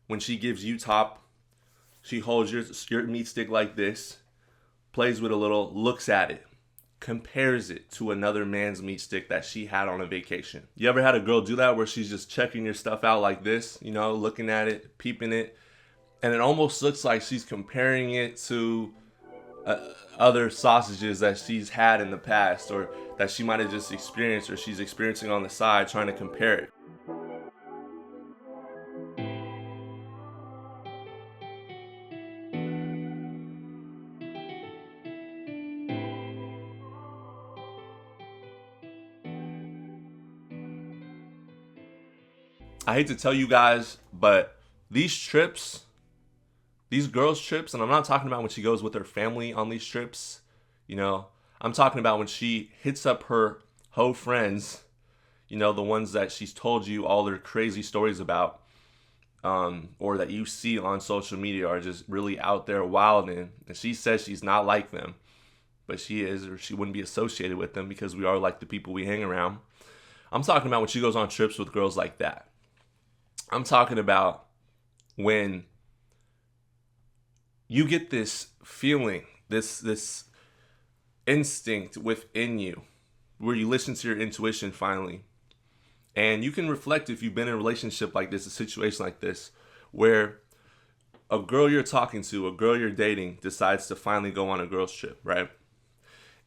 when she gives you top, she holds your meat stick like this, plays with a little, looks at it, compares it to another man's meat stick that she had on a vacation. You ever had a girl do that where she's just checking your stuff out like this, looking at it, peeping it, and it almost looks like she's comparing it to other sausages that she's had in the past or that she might have just experienced or she's experiencing on the side, trying to compare it. I hate to tell you guys, but these trips, these girls' trips, and I'm not talking about when she goes with her family on these trips, you know, I'm talking about when she hits up her hoe friends, the ones that she's told you all their crazy stories about, or that you see on social media are just really out there wilding. And she says she's not like them, but she is, or she wouldn't be associated with them because we are like the people we hang around. I'm talking about when she goes on trips with girls like that. I'm talking about when you get this feeling, this instinct within you, where you listen to your intuition finally. And you can reflect if you've been in a relationship like this, a situation like this, where a girl you're talking to, a girl you're dating, decides to finally go on a girl's trip, right?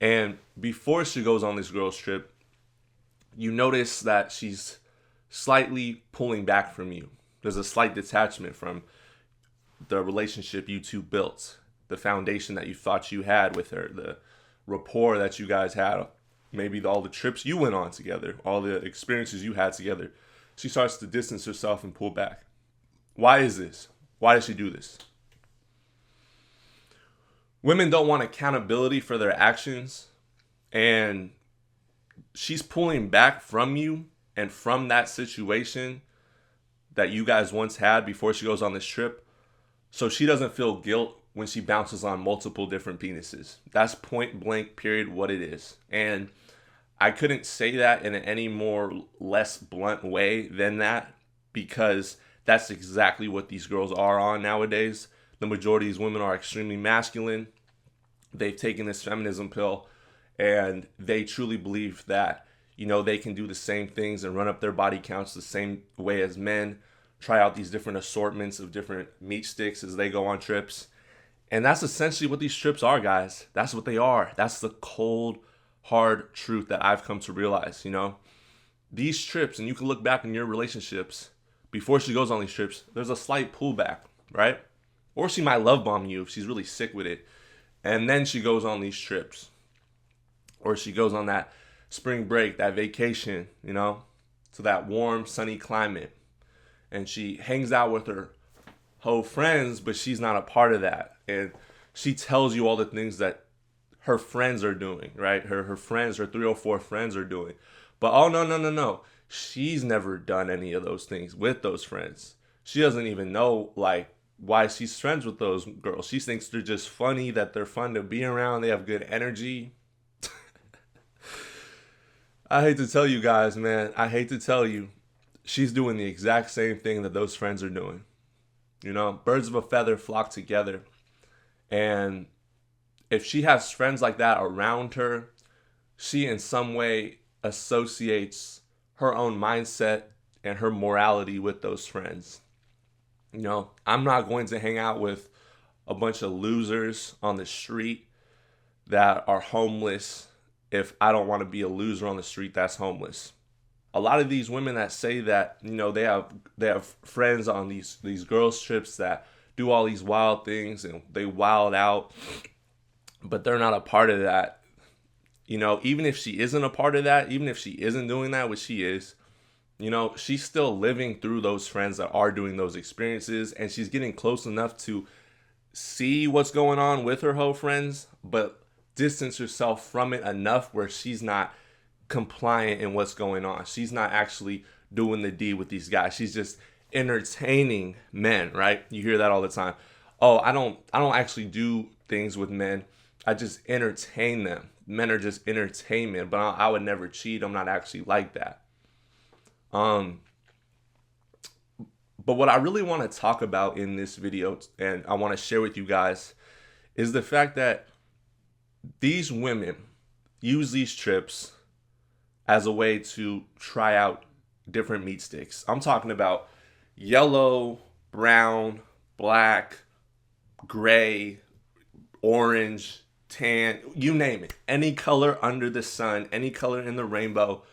And before she goes on this girl's trip, you notice that she's slightly pulling back from you. There's a slight detachment from the relationship you two built, the foundation that you thought you had with her, the rapport that you guys had, maybe all the trips you went on together, all the experiences you had together. She starts to distance herself and pull back. Why is this? Why does she do this? Women don't want accountability for their actions, and she's pulling back from you and from that situation that you guys once had before she goes on this trip, so she doesn't feel guilt when she bounces on multiple different penises. That's point blank period what it is. And I couldn't say that in any more less blunt way than that, because that's exactly what these girls are on nowadays. The majority of these women are extremely masculine. They've taken this feminism pill and they truly believe that, they can do the same things and run up their body counts the same way as men, try out these different assortments of different meat sticks as they go on trips. And that's essentially what these trips are, guys. That's what they are. That's the cold, hard truth that I've come to realize, These trips, and you can look back in your relationships, before she goes on these trips, there's a slight pullback, right? Or she might love bomb you if she's really sick with it. And then she goes on these trips. Or she goes on that spring break, that vacation, to that warm, sunny climate. And she hangs out with her hoe friends, but she's not a part of that. And she tells you all the things that her friends are doing, right? Her friends, her 304 friends are doing. But oh, no. She's never done any of those things with those friends. She doesn't even know, why she's friends with those girls. She thinks they're just funny, that they're fun to be around. They have good energy. I hate to tell you guys, man. I hate to tell you. She's doing the exact same thing that those friends are doing. Birds of a feather flock together. And if she has friends like that around her, she in some way associates her own mindset and her morality with those friends. I'm not going to hang out with a bunch of losers on the street that are homeless if I don't want to be a loser on the street that's homeless. A lot of these women that say that, they have friends on these girls trips that do all these wild things and they wild out, but they're not a part of that. Even if she isn't a part of that, even if she isn't doing that, which she is, she's still living through those friends that are doing those experiences, and she's getting close enough to see what's going on with her hoe friends, but distance herself from it enough where she's not compliant in what's going on. She's not actually doing the deed with these guys. She's just entertaining men, right? You hear that all the time. Oh, I don't actually do things with men. I just entertain them. Men are just entertainment, but I would never cheat. I'm not actually like that. But But what I really want to talk about in this video, and I want to share with you guys, is the fact that these women use these trips as a way to try out different meat sticks. I'm talking about yellow, brown, black, gray, orange, tan, you name it. Any color under the sun, any color in the rainbow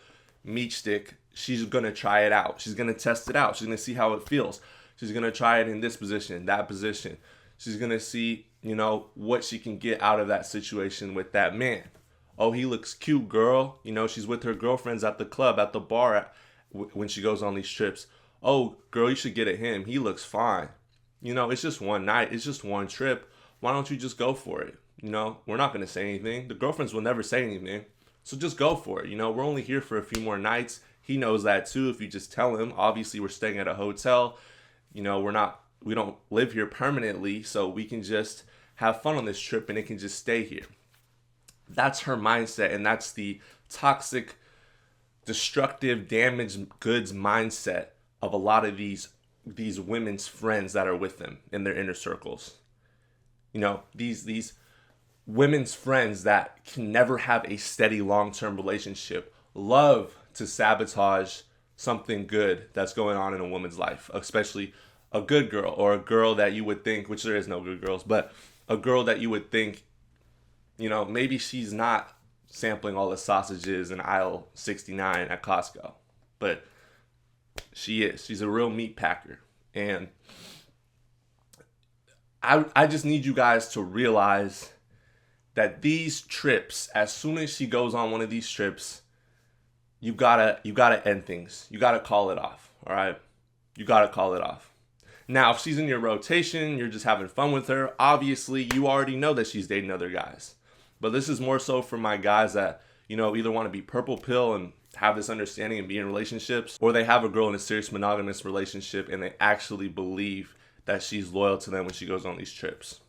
meat stick, she's gonna try it out. She's gonna test it out. She's gonna see how it feels. She's gonna try it in this position, that position. She's gonna see, what she can get out of that situation with that man. Oh, he looks cute, girl. She's with her girlfriends at the club, at the bar when she goes on these trips. Oh, girl, you should get at him. He looks fine. It's just one night. It's just one trip. Why don't you just go for it? We're not going to say anything. The girlfriends will never say anything. So just go for it. We're only here for a few more nights. He knows that too if you just tell him. Obviously, we're staying at a hotel. We don't live here permanently, so we can just have fun on this trip and it can just stay here. That's her mindset, and that's the toxic, destructive, damaged goods mindset of a lot of these women's friends that are with them in their inner circles. These women's friends that can never have a steady long-term relationship love to sabotage something good that's going on in a woman's life, especially a good girl or a girl that you would think, which there is no good girls, but a girl that you would think, maybe she's not sampling all the sausages in aisle 69 at Costco, but she is. She's a real meat packer. And I just need you guys to realize that these trips, as soon as she goes on one of these trips, you gotta end things. You gotta call it off. All right. You gotta call it off. Now, if she's in your rotation, you're just having fun with her. Obviously, you already know that she's dating other guys. But this is more so for my guys that, either want to be purple pill and have this understanding and be in relationships, or they have a girl in a serious monogamous relationship and they actually believe that she's loyal to them when she goes on these trips.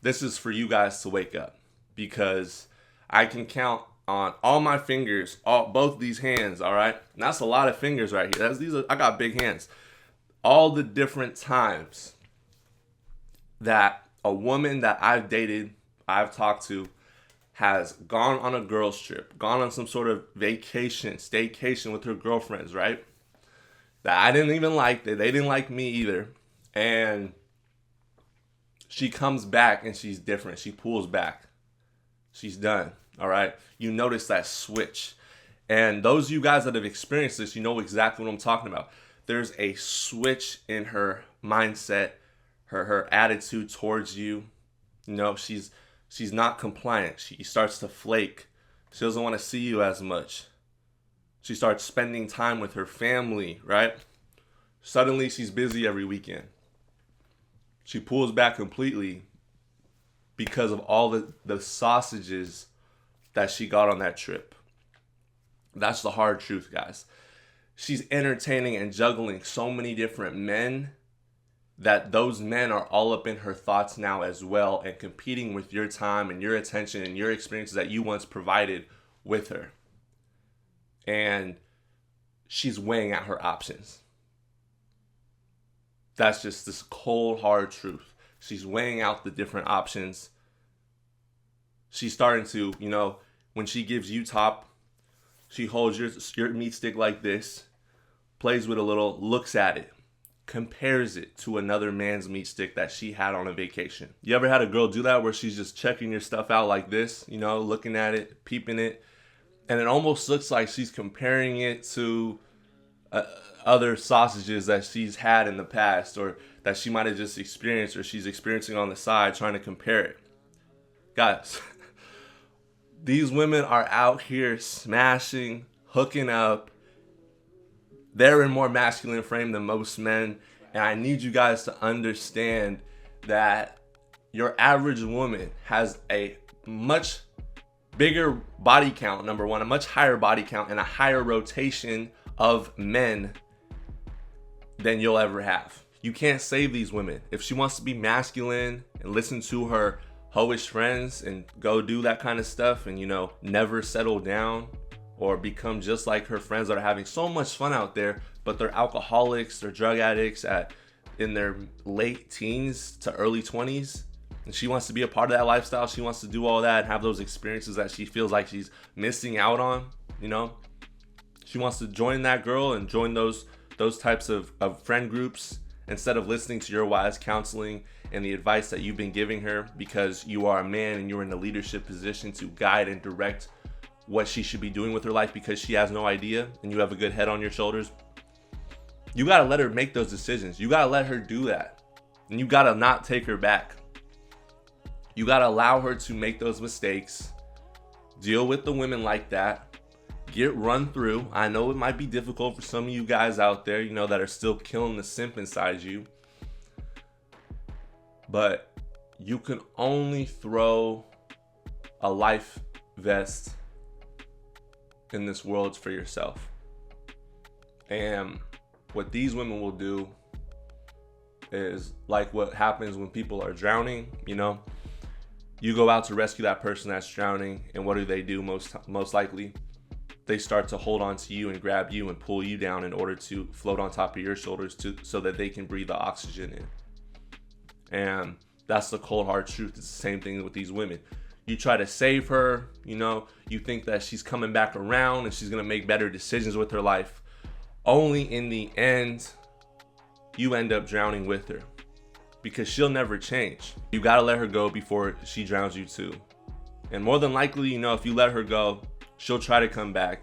This is for you guys to wake up, because I can count on all my fingers, both these hands, all right? And that's a lot of fingers right here. I got big hands. All the different times that a woman that I've dated, I've talked to, has gone on a girls trip, gone on some sort of vacation, staycation with her girlfriends, right? That I didn't even like, that they didn't like me either. And she comes back and she's different. She pulls back. She's done, all right? You notice that switch. And those of you guys that have experienced this, you know exactly what I'm talking about. There's a switch in her mindset, her attitude towards you. She's not compliant. She starts to flake. She doesn't want to see you as much. She starts spending time with her family, right? Suddenly she's busy every weekend. She pulls back completely because of all the sausages that she got on that trip. That's the hard truth, guys. She's entertaining and juggling so many different men that those men are all up in her thoughts now as well, and competing with your time and your attention and your experiences that you once provided with her. And she's weighing out her options. That's just this cold, hard truth. She's weighing out the different options. She's starting to, when she gives you top, she holds your meat stick like this, plays with a little, looks at it, compares it to another man's meat stick that she had on a vacation. You ever had a girl do that where she's just checking your stuff out like this, looking at it, peeping it, and it almost looks like she's comparing it to other sausages that she's had in the past, or that she might have just experienced, or she's experiencing on the side, trying to compare it. Guys, these women are out here smashing, hooking up. They're in more masculine frame than most men. And I need you guys to understand that your average woman has a much bigger body count, number one, a much higher body count, and a higher rotation of men than you'll ever have. You can't save these women. If she wants to be masculine and listen to her hoish friends and go do that kind of stuff and, never settle down or become just like her friends that are having so much fun out there, but they're alcoholics, they're drug addicts in their late teens to early 20s. And she wants to be a part of that lifestyle. She wants to do all that and have those experiences that she feels like she's missing out on, you know? She wants to join that girl and join those types of friend groups instead of listening to your wise counseling and the advice that you've been giving her, because you are a man and you're in a leadership position to guide and direct what she should be doing with her life, because she has no idea and you have a good head on your shoulders. You got to let her make those decisions. You got to let her do that. And you got to not take her back. You got to allow her to make those mistakes, deal with the women like that, get run through. I know it might be difficult for some of you guys out there, you know, that are still killing the simp inside you. But you can only throw a life vest in this world for yourself. And what these women will do is like what happens when people are drowning, you know? You go out to rescue that person that's drowning, and what do? Most likely, they start to hold on to you and grab you and pull you down in order to float on top of your shoulders so that they can breathe the oxygen in. And that's the cold hard truth. It's the same thing with these women. You try to save her, you know, you think that she's coming back around and she's going to make better decisions with her life. Only in the end, you end up drowning with her, because she'll never change. You got to let her go before she drowns you too. And more than likely, you know, if you let her go, she'll try to come back.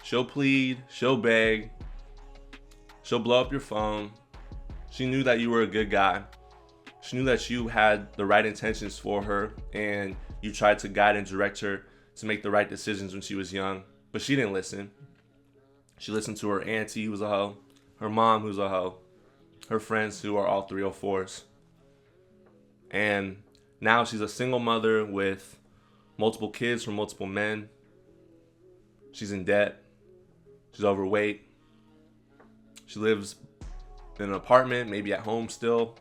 She'll plead, she'll beg, she'll blow up your phone. She knew that you were a good guy. She knew that you had the right intentions for her, and you tried to guide and direct her to make the right decisions when she was young, but she didn't listen. She listened to her auntie, who's a hoe, her mom, who's a hoe, her friends, who are all 304s. And now she's a single mother with multiple kids from multiple men. She's in debt. She's overweight. She lives in an apartment, maybe at home still.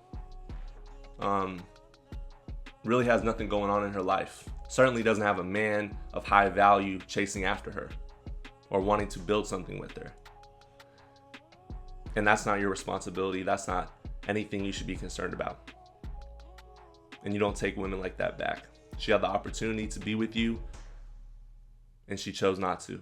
Really has nothing going on in her life. Certainly doesn't have a man of high value chasing after her or wanting to build something with her. And that's not your responsibility. That's not anything you should be concerned about. And you don't take women like that back. She had the opportunity to be with you, and she chose not to.